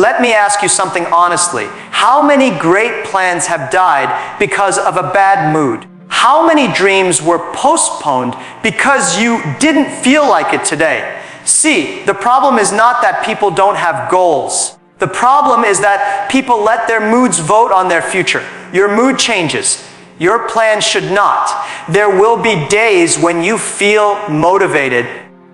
Let me ask you something honestly. How many great plans have died because of a bad mood? How many dreams were postponed because you didn't feel like it today? See, the problem is not that people don't have goals. The problem is that people let their moods vote on their future. Your mood changes. Your plan should not. There will be days when you feel motivated,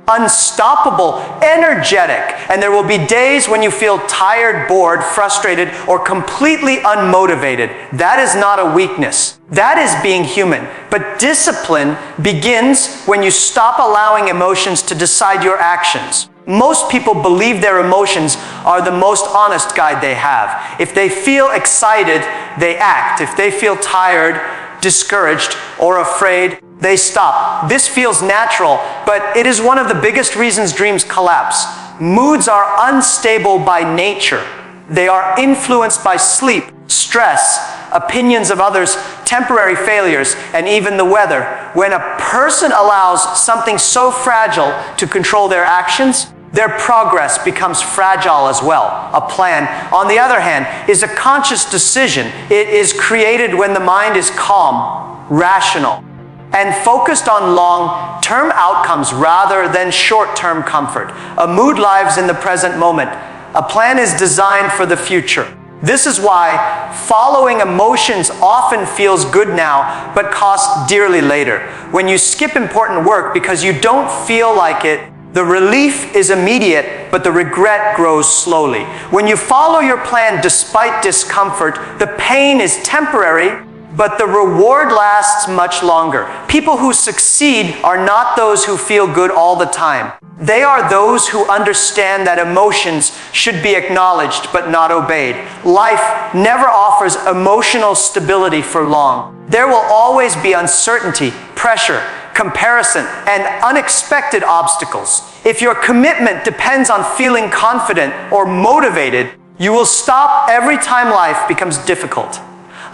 unstoppable, energetic, and there will be days when you feel tired, bored, frustrated, or completely unmotivated. That is not a weakness. That is being human. But discipline begins when you stop allowing emotions to decide your actions. Most people believe their emotions are the most honest guide they have. If they feel excited, they act. If they feel tired, discouraged, or afraid, they stop. This feels natural, but it is one of the biggest reasons dreams collapse. Moods are unstable by nature. They are influenced by sleep, stress, opinions of others, temporary failures, and even the weather. When a person allows something so fragile to control their actions, their progress becomes fragile as well. A plan, on the other hand, is a conscious decision. It is created when the mind is calm, rational, and focused on long-term outcomes rather than short-term comfort. A mood lives in the present moment. A plan is designed for the future. This is why following emotions often feels good now, but costs dearly later. When you skip important work because you don't feel like it, the relief is immediate, but the regret grows slowly. When you follow your plan despite discomfort, the pain is temporary, but the reward lasts much longer. People who succeed are not those who feel good all the time. They are those who understand that emotions should be acknowledged but not obeyed. Life never offers emotional stability for long. There will always be uncertainty, pressure, comparison, and unexpected obstacles. If your commitment depends on feeling confident or motivated, you will stop every time life becomes difficult.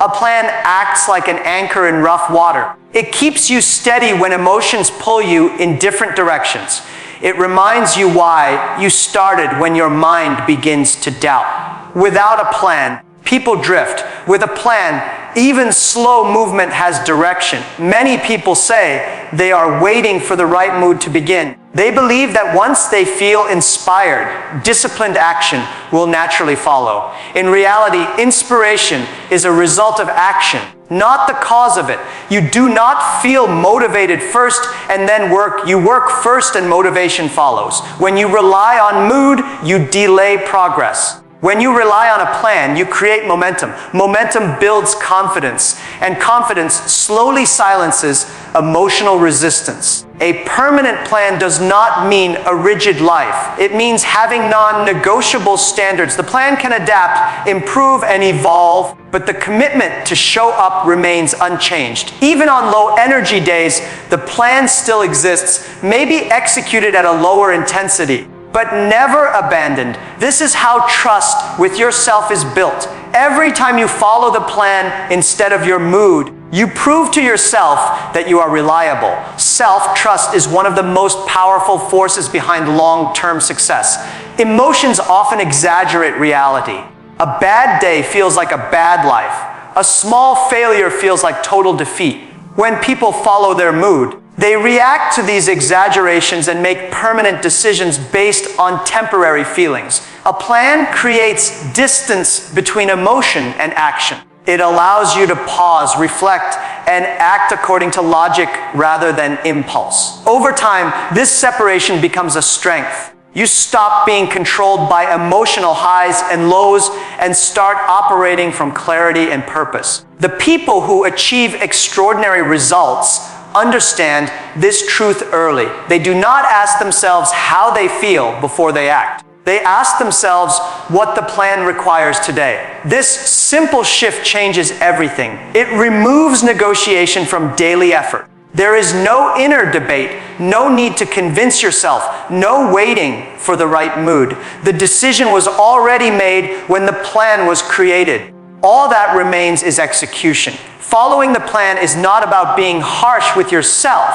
A plan acts like an anchor in rough water. It keeps you steady when emotions pull you in different directions. It reminds you why you started when your mind begins to doubt. Without a plan, people drift. With a plan, even slow movement has direction. Many people say they are waiting for the right mood to begin. They believe that once they feel inspired, disciplined action will naturally follow. In reality, inspiration is a result of action, not the cause of it. You do not feel motivated first and then work. You work first and motivation follows. When you rely on mood, you delay progress. When you rely on a plan, you create momentum. Momentum builds confidence, and confidence slowly silences emotional resistance. A permanent plan does not mean a rigid life. It means having non-negotiable standards. The plan can adapt, improve, and evolve, but the commitment to show up remains unchanged. Even on low-energy days, the plan still exists, maybe executed at a lower intensity, but never abandoned. This is how trust with yourself is built. Every time you follow the plan instead of your mood, you prove to yourself that you are reliable. Self-trust is one of the most powerful forces behind long-term success. Emotions often exaggerate reality. A bad day feels like a bad life. A small failure feels like total defeat. When people follow their mood, they react to these exaggerations and make permanent decisions based on temporary feelings. A plan creates distance between emotion and action. It allows you to pause, reflect, and act according to logic rather than impulse. Over time, this separation becomes a strength. You stop being controlled by emotional highs and lows and start operating from clarity and purpose. The people who achieve extraordinary results understand this truth early. They do not ask themselves how they feel before they act. They ask themselves what the plan requires today. This simple shift changes everything. It removes negotiation from daily effort. There is no inner debate, no need to convince yourself, no waiting for the right mood. The decision was already made when the plan was created. All that remains is execution. Following the plan is not about being harsh with yourself.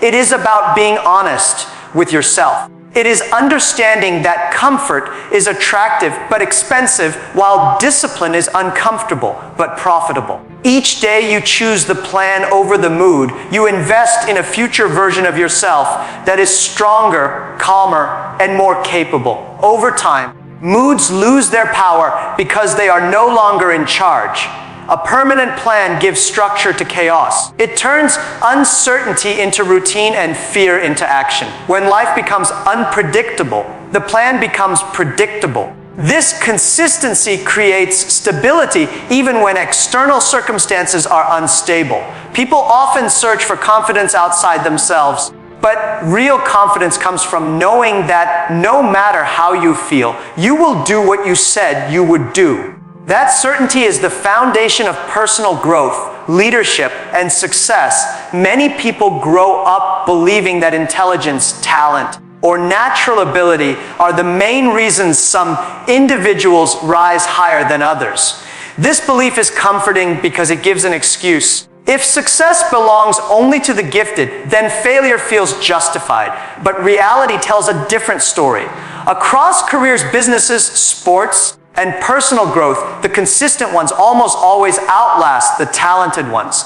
It is about being honest with yourself. It is understanding that comfort is attractive but expensive, while discipline is uncomfortable but profitable. Each day you choose the plan over the mood, you invest in a future version of yourself that is stronger, calmer, and more capable. Over time, moods lose their power because they are no longer in charge. A permanent plan gives structure to chaos. It turns uncertainty into routine and fear into action. When life becomes unpredictable, the plan becomes predictable. This consistency creates stability even when external circumstances are unstable. People often search for confidence outside themselves, but real confidence comes from knowing that no matter how you feel, you will do what you said you would do. That certainty is the foundation of personal growth, leadership, and success. Many people grow up believing that intelligence, talent, or natural ability are the main reasons some individuals rise higher than others. This belief is comforting because it gives an excuse. If success belongs only to the gifted, then failure feels justified. But reality tells a different story. Across careers, businesses, sports, and personal growth, the consistent ones almost always outlast the talented ones.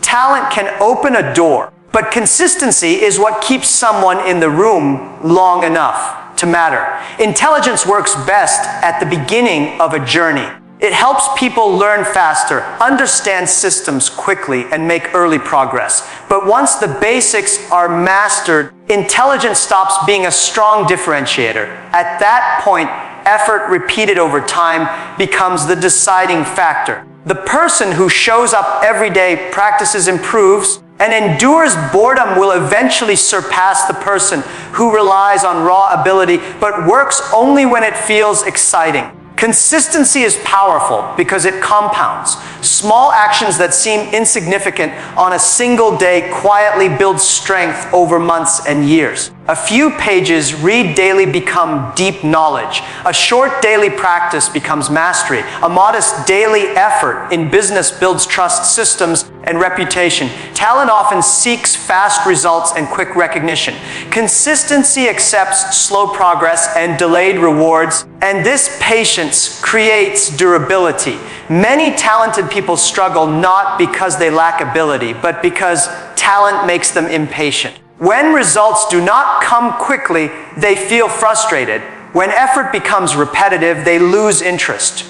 Talent can open a door, but consistency is what keeps someone in the room long enough to matter. Intelligence works best at the beginning of a journey. It helps people learn faster, understand systems quickly, and make early progress. But once the basics are mastered, intelligence stops being a strong differentiator. At that point, effort repeated over time becomes the deciding factor. The person who shows up every day, practices, improves, and endures boredom will eventually surpass the person who relies on raw ability but works only when it feels exciting. Consistency is powerful because it compounds. Small actions that seem insignificant on a single day quietly build strength over months and years. A few pages read daily become deep knowledge. A short daily practice becomes mastery. A modest daily effort in business builds trust, systems, and reputation. Talent often seeks fast results and quick recognition. Consistency accepts slow progress and delayed rewards, and this patience creates durability. Many talented people struggle not because they lack ability, but because talent makes them impatient. When results do not come quickly, they feel frustrated. When effort becomes repetitive, they lose interest.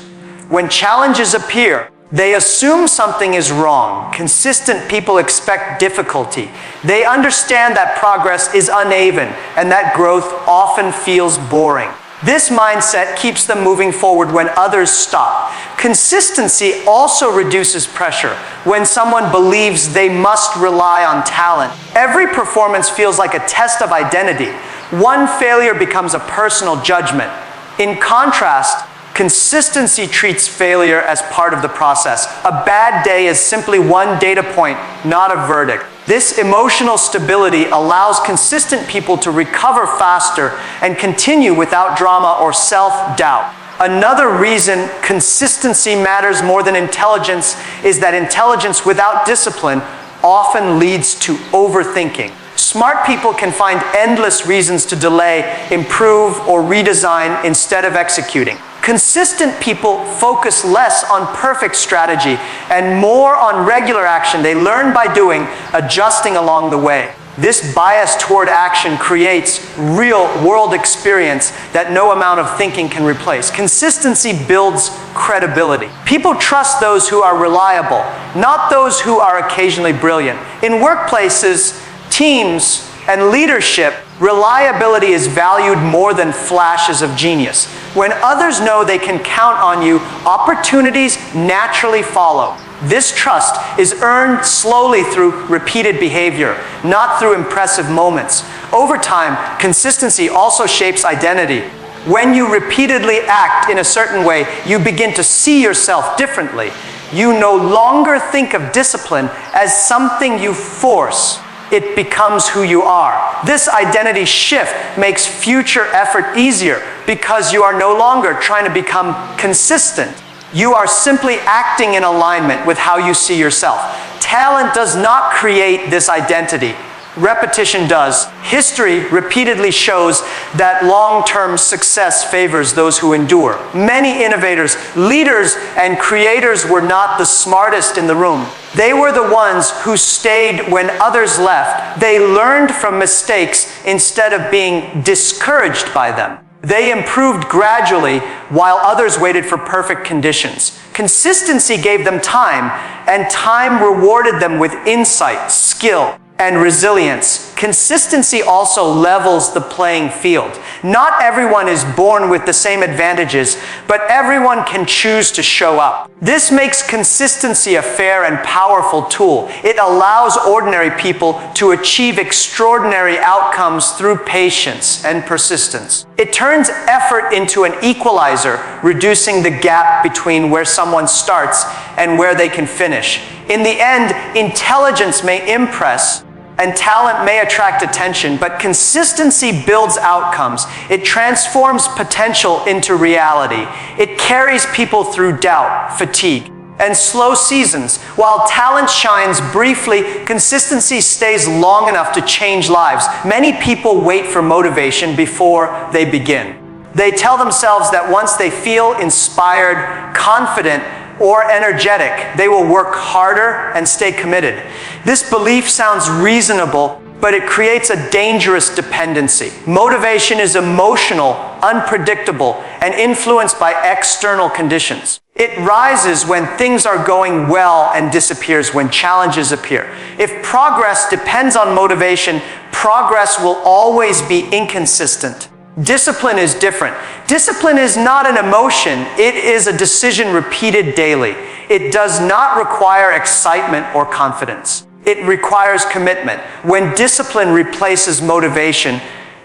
When challenges appear, they assume something is wrong. Consistent people expect difficulty. They understand that progress is uneven and that growth often feels boring. This mindset keeps them moving forward when others stop. Consistency also reduces pressure. When someone believes they must rely on talent, every performance feels like a test of identity. One failure becomes a personal judgment. In contrast, consistency treats failure as part of the process. A bad day is simply one data point, not a verdict. This emotional stability allows consistent people to recover faster and continue without drama or self-doubt. Another reason consistency matters more than intelligence is that intelligence without discipline often leads to overthinking. Smart people can find endless reasons to delay, improve, or redesign instead of executing. Consistent people focus less on perfect strategy and more on regular action. They learn by doing, adjusting along the way. This bias toward action creates real-world experience that no amount of thinking can replace. Consistency builds credibility. People trust those who are reliable, not those who are occasionally brilliant. In workplaces, teams, and leadership, reliability is valued more than flashes of genius. When others know they can count on you, opportunities naturally follow. This trust is earned slowly through repeated behavior, not through impressive moments. Over time, consistency also shapes identity. When you repeatedly act in a certain way, you begin to see yourself differently. You no longer think of discipline as something you force. It becomes who you are. This identity shift makes future effort easier because you are no longer trying to become consistent. You are simply acting in alignment with how you see yourself. Talent does not create this identity. Repetition does. History repeatedly shows that long-term success favors those who endure. Many innovators, leaders, and creators were not the smartest in the room. They were the ones who stayed when others left. They learned from mistakes instead of being discouraged by them. They improved gradually while others waited for perfect conditions. Consistency gave them time, and time rewarded them with insight, skill, and resilience. Consistency also levels the playing field. Not everyone is born with the same advantages, but everyone can choose to show up. This makes consistency a fair and powerful tool. It allows ordinary people to achieve extraordinary outcomes through patience and persistence. It turns effort into an equalizer, reducing the gap between where someone starts and where they can finish. In the end, intelligence may impress, and talent may attract attention, but consistency builds outcomes. It transforms potential into reality. It carries people through doubt, fatigue, and slow seasons. While talent shines briefly, consistency stays long enough to change lives. Many people wait for motivation before they begin. They tell themselves that once they feel inspired, confident, or energetic, they will work harder and stay committed. This belief sounds reasonable, but it creates a dangerous dependency. Motivation is emotional, unpredictable, and influenced by external conditions. It rises when things are going well and disappears when challenges appear. If progress depends on motivation, progress will always be inconsistent. Discipline is different. Discipline is not an emotion, it is a decision repeated daily. It does not require excitement or confidence. It requires commitment. When discipline replaces motivation,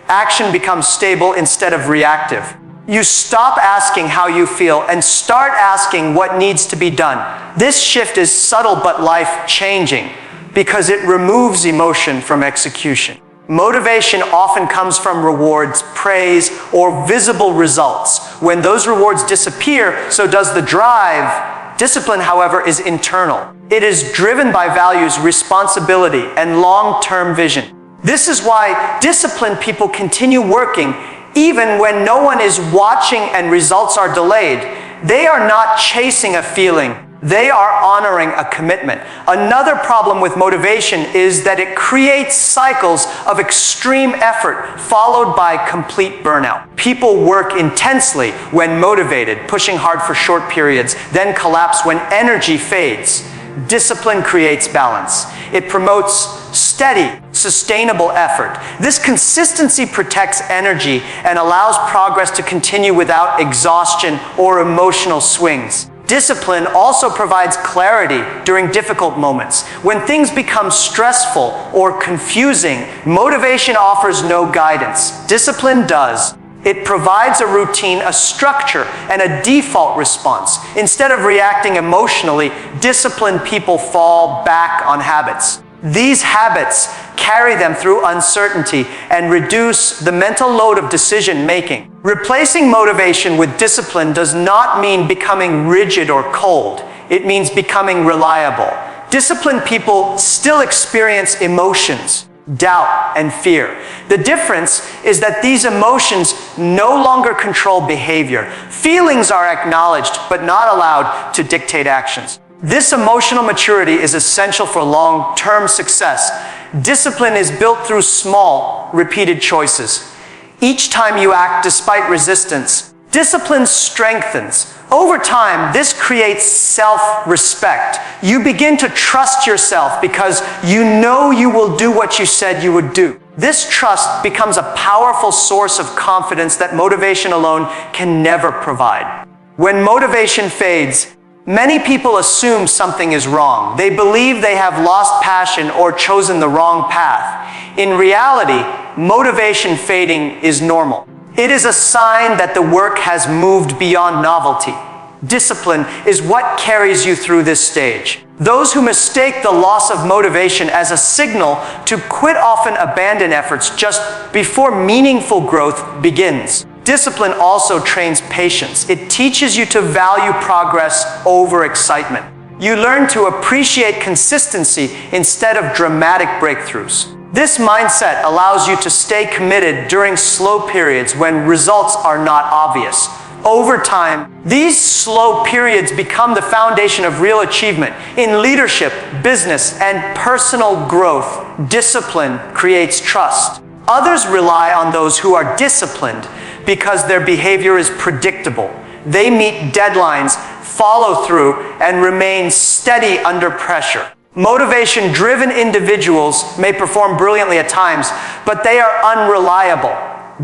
action becomes stable instead of reactive. You stop asking how you feel and start asking what needs to be done. This shift is subtle but life-changing because it removes emotion from execution. Motivation often comes from rewards, praise, or visible results. When those rewards disappear, so does the drive. Discipline, however, is internal. It is driven by values, responsibility, and long-term vision. This is why disciplined people continue working even when no one is watching and results are delayed. They are not chasing a feeling. They are honoring a commitment. Another problem with motivation is that it creates cycles of extreme effort followed by complete burnout. People work intensely when motivated, pushing hard for short periods, then collapse when energy fades. Discipline creates balance. It promotes steady, sustainable effort. This consistency protects energy and allows progress to continue without exhaustion or emotional swings. Discipline also provides clarity during difficult moments. When things become stressful or confusing, motivation offers no guidance. Discipline does. It provides a routine, a structure, and a default response. Instead of reacting emotionally, disciplined people fall back on habits. These habits carry them through uncertainty and reduce the mental load of decision-making. Replacing motivation with discipline does not mean becoming rigid or cold. It means becoming reliable. Disciplined people still experience emotions, doubt, and fear. The difference is that these emotions no longer control behavior. Feelings are acknowledged but not allowed to dictate actions. This emotional maturity is essential for long-term success. Discipline is built through small, repeated choices. Each time you act despite resistance, discipline strengthens. Over time, this creates self-respect. You begin to trust yourself because you know you will do what you said you would do. This trust becomes a powerful source of confidence that motivation alone can never provide. When motivation fades, many people assume something is wrong. They believe they have lost passion or chosen the wrong path. In reality, motivation fading is normal. It is a sign that the work has moved beyond novelty. Discipline is what carries you through this stage. Those who mistake the loss of motivation as a signal to quit often abandon efforts just before meaningful growth begins. Discipline also trains patience. It teaches you to value progress over excitement. You learn to appreciate consistency instead of dramatic breakthroughs. This mindset allows you to stay committed during slow periods when results are not obvious. Over time, these slow periods become the foundation of real achievement. In leadership, business, and personal growth, discipline creates trust. Others rely on those who are disciplined because their behavior is predictable. They meet deadlines, follow through, and remain steady under pressure. Motivation-driven individuals may perform brilliantly at times, but they are unreliable.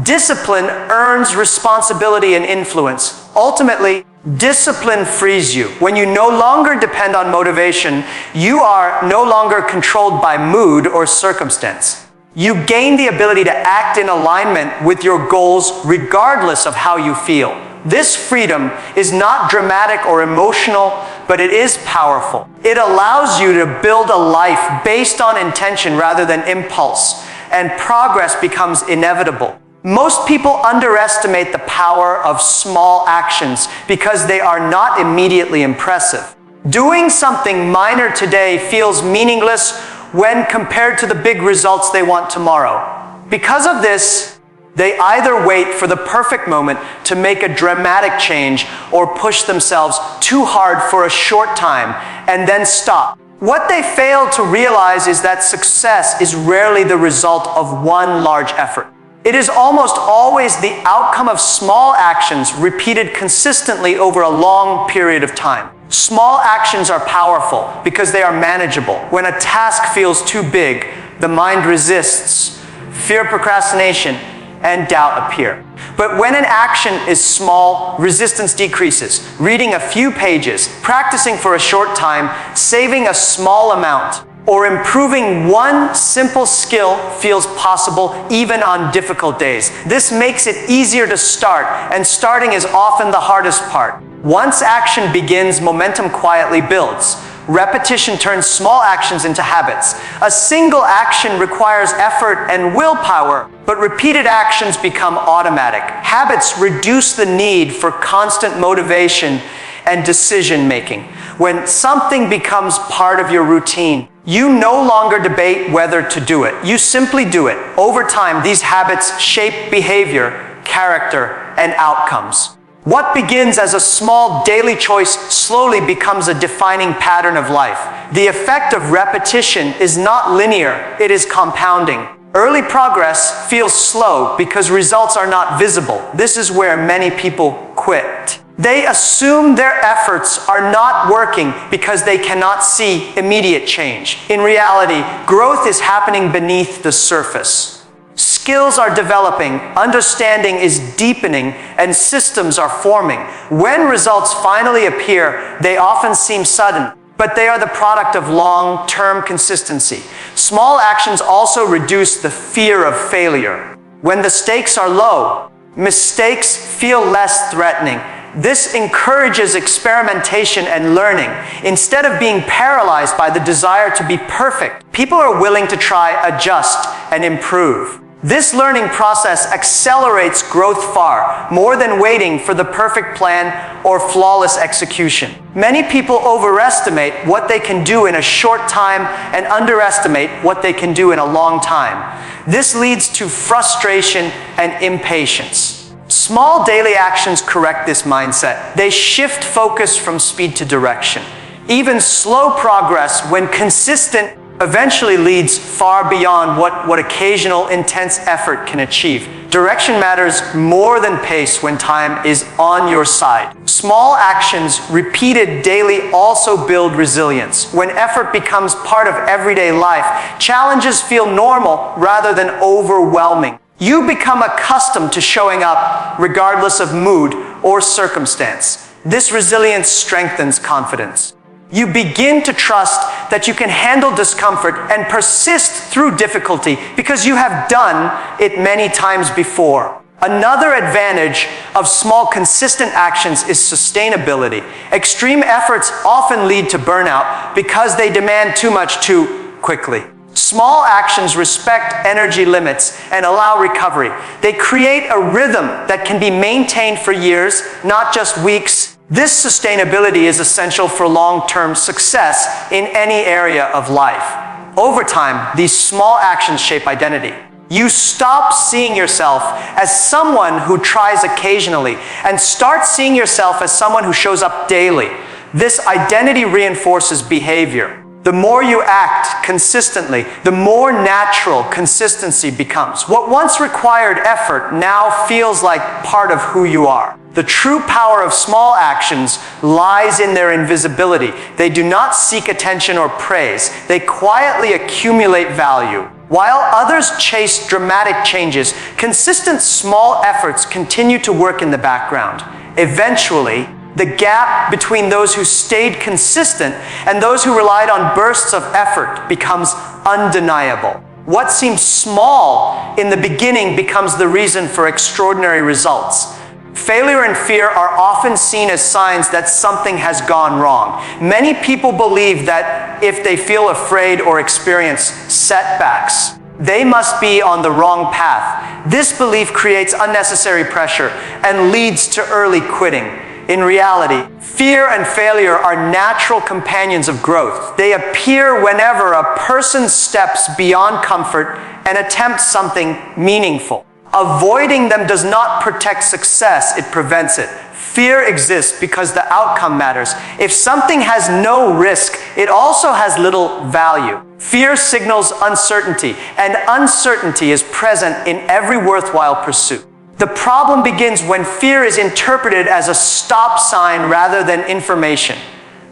Discipline earns responsibility and influence. Ultimately, discipline frees you. When you no longer depend on motivation, you are no longer controlled by mood or circumstance. You gain the ability to act in alignment with your goals regardless of how you feel. This freedom is not dramatic or emotional, but it is powerful. It allows you to build a life based on intention rather than impulse, and progress becomes inevitable. Most people underestimate the power of small actions because they are not immediately impressive. Doing something minor today feels meaningless when compared to the big results they want tomorrow. Because of this, they either wait for the perfect moment to make a dramatic change or push themselves too hard for a short time and then stop. What they fail to realize is that success is rarely the result of one large effort. It is almost always the outcome of small actions repeated consistently over a long period of time. Small actions are powerful because they are manageable. When a task feels too big, the mind resists. Fear, procrastination, and doubt appear. But when an action is small, resistance decreases. Reading a few pages, practicing for a short time, saving a small amount, or improving one simple skill feels possible even on difficult days. This makes it easier to start, and starting is often the hardest part. Once action begins, momentum quietly builds. Repetition turns small actions into habits. A single action requires effort and willpower, but repeated actions become automatic. Habits reduce the need for constant motivation and decision making. When something becomes part of your routine, you no longer debate whether to do it. You simply do it. Over time, these habits shape behavior, character, and outcomes. What begins as a small daily choice slowly becomes a defining pattern of life. The effect of repetition is not linear, it is compounding. Early progress feels slow because results are not visible. This is where many people quit. They assume their efforts are not working because they cannot see immediate change. In reality, growth is happening beneath the surface. Skills are developing, understanding is deepening, and systems are forming. When results finally appear, they often seem sudden, but they are the product of long-term consistency. Small actions also reduce the fear of failure. When the stakes are low, mistakes feel less threatening. This encourages experimentation and learning. Instead of being paralyzed by the desire to be perfect, people are willing to try, adjust, and improve. This learning process accelerates growth far more than waiting for the perfect plan or flawless execution. Many people overestimate what they can do in a short time and underestimate what they can do in a long time. This leads to frustration and impatience. Small daily actions correct this mindset. They shift focus from speed to direction. Even slow progress, when consistent, eventually leads far beyond what occasional intense effort can achieve. Direction matters more than pace when time is on your side. Small actions repeated daily also build resilience. When effort becomes part of everyday life, challenges feel normal rather than overwhelming. You become accustomed to showing up regardless of mood or circumstance. This resilience strengthens confidence. You begin to trust that you can handle discomfort and persist through difficulty because you have done it many times before. Another advantage of small, consistent actions is sustainability. Extreme efforts often lead to burnout because they demand too much too quickly. Small actions respect energy limits and allow recovery. They create a rhythm that can be maintained for years, not just weeks. This sustainability is essential for long-term success in any area of life. Over time, these small actions shape identity. You stop seeing yourself as someone who tries occasionally and start seeing yourself as someone who shows up daily. This identity reinforces behavior. The more you act consistently, the more natural consistency becomes. What once required effort now feels like part of who you are. The true power of small actions lies in their invisibility. They do not seek attention or praise. They quietly accumulate value. While others chase dramatic changes, consistent small efforts continue to work in the background. Eventually, the gap between those who stayed consistent and those who relied on bursts of effort becomes undeniable. What seems small in the beginning becomes the reason for extraordinary results. Failure and fear are often seen as signs that something has gone wrong. Many people believe that if they feel afraid or experience setbacks, they must be on the wrong path. This belief creates unnecessary pressure and leads to early quitting. In reality, fear and failure are natural companions of growth. They appear whenever a person steps beyond comfort and attempts something meaningful. Avoiding them does not protect success, it prevents it. Fear exists because the outcome matters. If something has no risk, it also has little value. Fear signals uncertainty, and uncertainty is present in every worthwhile pursuit. The problem begins when fear is interpreted as a stop sign rather than information.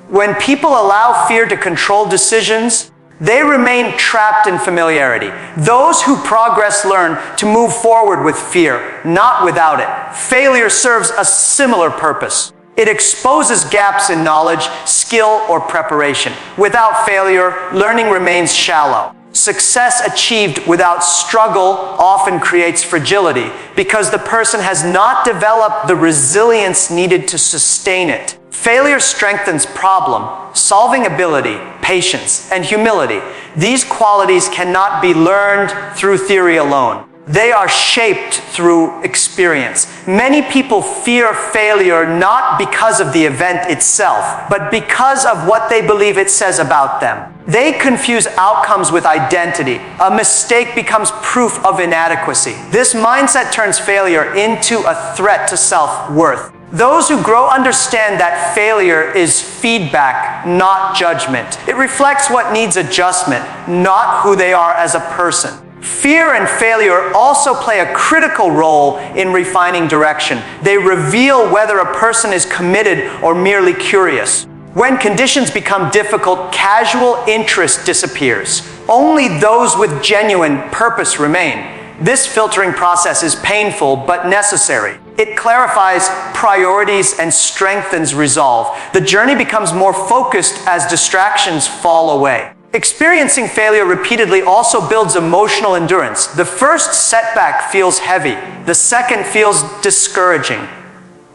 When people allow fear to control decisions, they remain trapped in familiarity. Those who progress learn to move forward with fear, not without it. Failure serves a similar purpose. It exposes gaps in knowledge, skill, or preparation. Without failure, learning remains shallow. Success achieved without struggle often creates fragility because the person has not developed the resilience needed to sustain it. Failure strengthens problem-solving ability, patience, and humility. These qualities cannot be learned through theory alone. They are shaped through experience. Many people fear failure not because of the event itself, but because of what they believe it says about them. They confuse outcomes with identity. A mistake becomes proof of inadequacy. This mindset turns failure into a threat to self-worth. Those who grow understand that failure is feedback, not judgment. It reflects what needs adjustment, not who they are as a person. Fear and failure also play a critical role in refining direction. They reveal whether a person is committed or merely curious. When conditions become difficult, casual interest disappears. Only those with genuine purpose remain. This filtering process is painful but necessary. It clarifies priorities and strengthens resolve. The journey becomes more focused as distractions fall away. Experiencing failure repeatedly also builds emotional endurance. The first setback feels heavy. The second feels discouraging.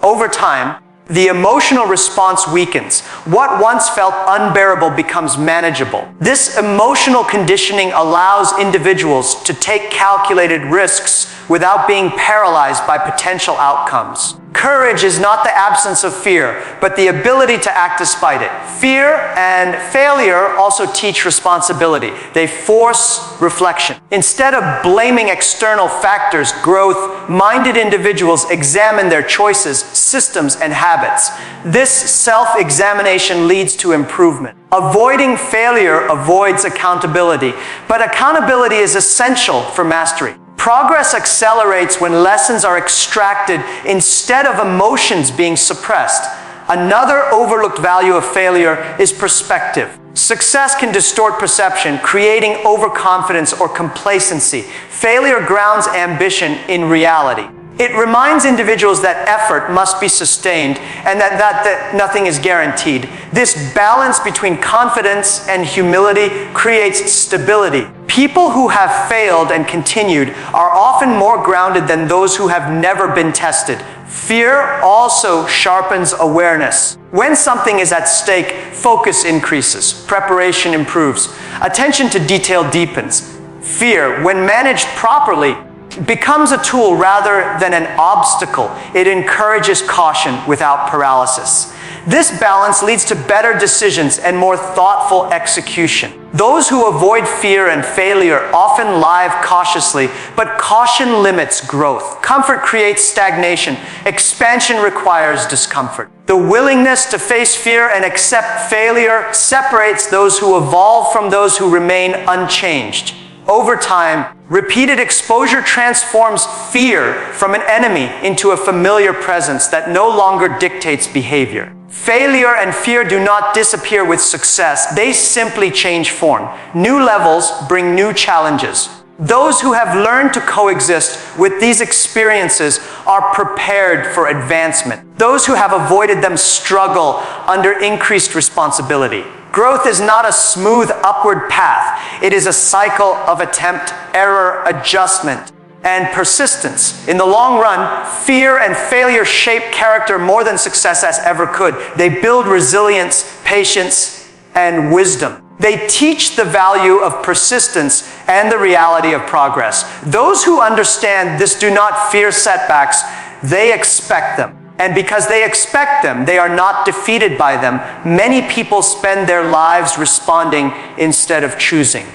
Over time, the emotional response weakens. What once felt unbearable becomes manageable. This emotional conditioning allows individuals to take calculated risks without being paralyzed by potential outcomes. Courage is not the absence of fear, but the ability to act despite it. Fear and failure also teach responsibility. They force reflection. Instead of blaming external factors, growth-minded individuals examine their choices, systems, and habits. This self-examination leads to improvement. Avoiding failure avoids accountability, but accountability is essential for mastery. Progress accelerates when lessons are extracted instead of emotions being suppressed. Another overlooked value of failure is perspective. Success can distort perception, creating overconfidence or complacency. Failure grounds ambition in reality. It reminds individuals that effort must be sustained and that nothing is guaranteed. This balance between confidence and humility creates stability. People who have failed and continued are often more grounded than those who have never been tested. Fear also sharpens awareness. When something is at stake, focus increases, preparation improves, attention to detail deepens. Fear, when managed properly, becomes a tool rather than an obstacle. It encourages caution without paralysis. This balance leads to better decisions and more thoughtful execution. Those who avoid fear and failure often live cautiously, but caution limits growth. Comfort creates stagnation. Expansion requires discomfort. The willingness to face fear and accept failure separates those who evolve from those who remain unchanged. Over time, repeated exposure transforms fear from an enemy into a familiar presence that no longer dictates behavior. Failure and fear do not disappear with success. They simply change form. New levels bring new challenges. Those who have learned to coexist with these experiences are prepared for advancement. Those who have avoided them struggle under increased responsibility. Growth is not a smooth upward path. It is a cycle of attempt, error, adjustment, and persistence. In the long run, fear and failure shape character more than success has ever could. They build resilience, patience, and wisdom. They teach the value of persistence and the reality of progress. Those who understand this do not fear setbacks, they expect them. And because they expect them, they are not defeated by them. Many people spend their lives responding instead of choosing.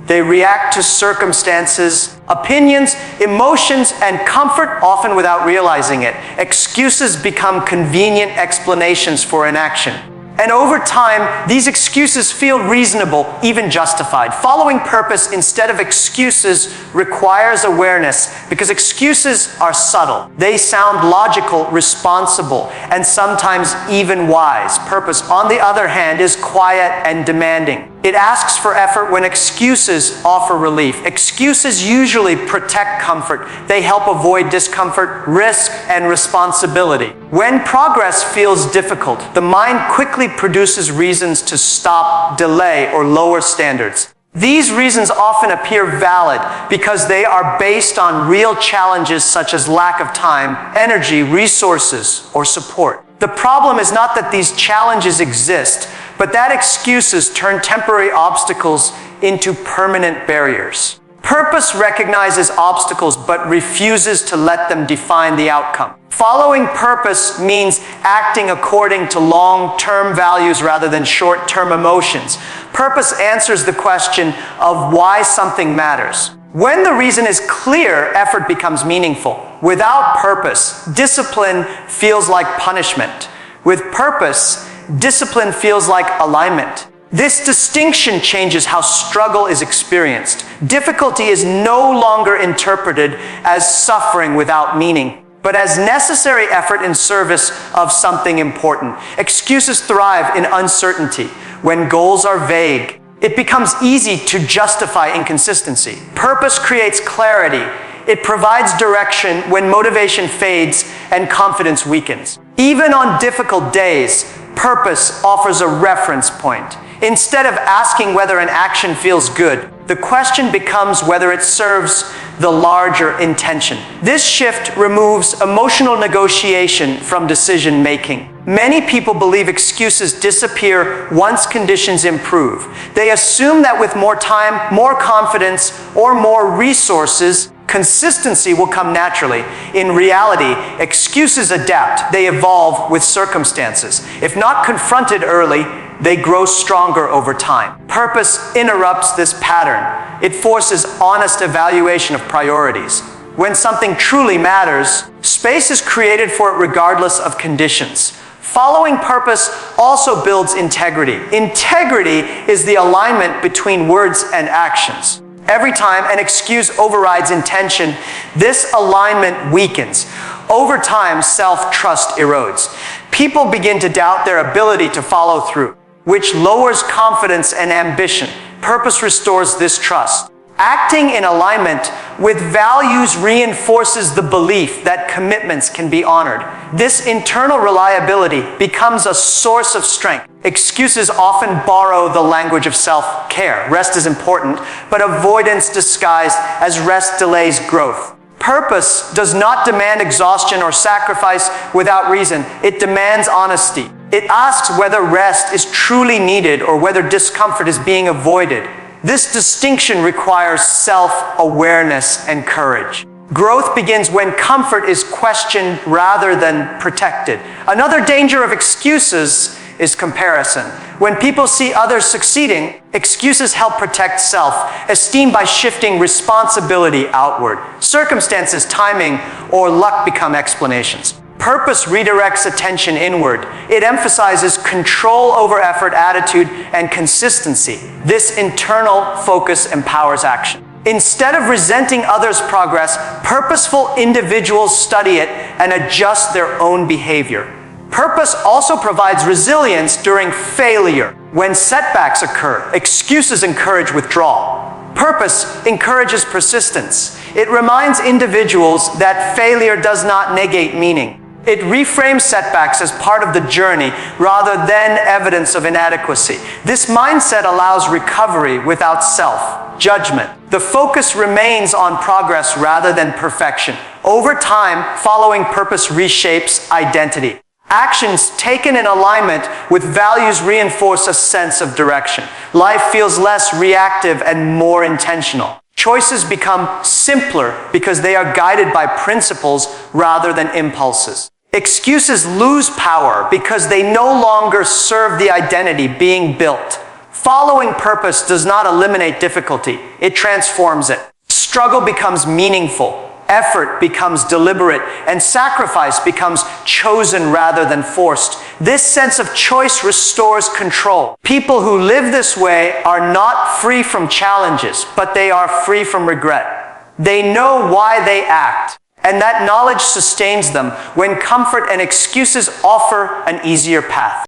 They react to circumstances, opinions, emotions, and comfort, often without realizing it. Excuses become convenient explanations for inaction. And over time, these excuses feel reasonable, even justified. Following purpose instead of excuses requires awareness because excuses are subtle. They sound logical, responsible, and sometimes even wise. Purpose, on the other hand, is quiet and demanding. It asks for effort when excuses offer relief. Excuses usually protect comfort. They help avoid discomfort, risk, and responsibility. When progress feels difficult, the mind quickly produces reasons to stop, delay, or lower standards. These reasons often appear valid because they are based on real challenges such as lack of time, energy, resources, or support. The problem is not that these challenges exist, but that excuses turn temporary obstacles into permanent barriers. Purpose recognizes obstacles but refuses to let them define the outcome. Following purpose means acting according to long-term values rather than short-term emotions. Purpose answers the question of why something matters. When the reason is clear, effort becomes meaningful. Without purpose, discipline feels like punishment. With purpose, discipline feels like alignment. This distinction changes how struggle is experienced. Difficulty is no longer interpreted as suffering without meaning, but as necessary effort in service of something important. Excuses thrive in uncertainty. When goals are vague, it becomes easy to justify inconsistency. Purpose creates clarity. It provides direction when motivation fades and confidence weakens. Even on difficult days, purpose offers a reference point. Instead of asking whether an action feels good, the question becomes whether it serves the larger intention. This shift removes emotional negotiation from decision making. Many people believe excuses disappear once conditions improve. They assume that with more time, more confidence, or more resources, consistency will come naturally. In reality, excuses adapt. They evolve with circumstances. If not confronted early, they grow stronger over time. Purpose interrupts this pattern. It forces honest evaluation of priorities. When something truly matters, space is created for it regardless of conditions. Following purpose also builds integrity. Integrity is the alignment between words and actions. Every time an excuse overrides intention, this alignment weakens. Over time, self-trust erodes. People begin to doubt their ability to follow through, which lowers confidence and ambition. Purpose restores this trust. Acting in alignment with values reinforces the belief that commitments can be honored. This internal reliability becomes a source of strength. Excuses often borrow the language of self-care. Rest is important, but avoidance disguised as rest delays growth. Purpose does not demand exhaustion or sacrifice without reason. It demands honesty. It asks whether rest is truly needed or whether discomfort is being avoided. This distinction requires self-awareness and courage. Growth begins when comfort is questioned rather than protected. Another danger of excuses is comparison. When people see others succeeding, excuses help protect self-esteem by shifting responsibility outward. Circumstances, timing, or luck become explanations. Purpose redirects attention inward. It emphasizes control over effort, attitude, and consistency. This internal focus empowers action. Instead of resenting others' progress, purposeful individuals study it and adjust their own behavior. Purpose also provides resilience during failure. When setbacks occur, excuses encourage withdrawal. Purpose encourages persistence. It reminds individuals that failure does not negate meaning. It reframes setbacks as part of the journey rather than evidence of inadequacy. This mindset allows recovery without self-judgment. The focus remains on progress rather than perfection. Over time, following purpose reshapes identity. Actions taken in alignment with values reinforce a sense of direction. Life feels less reactive and more intentional. Choices become simpler because they are guided by principles rather than impulses. Excuses lose power because they no longer serve the identity being built. Following purpose does not eliminate difficulty, it transforms it. Struggle becomes meaningful, effort becomes deliberate, and sacrifice becomes chosen rather than forced. This sense of choice restores control. People who live this way are not free from challenges, but they are free from regret. They know why they act, and that knowledge sustains them when comfort and excuses offer an easier path.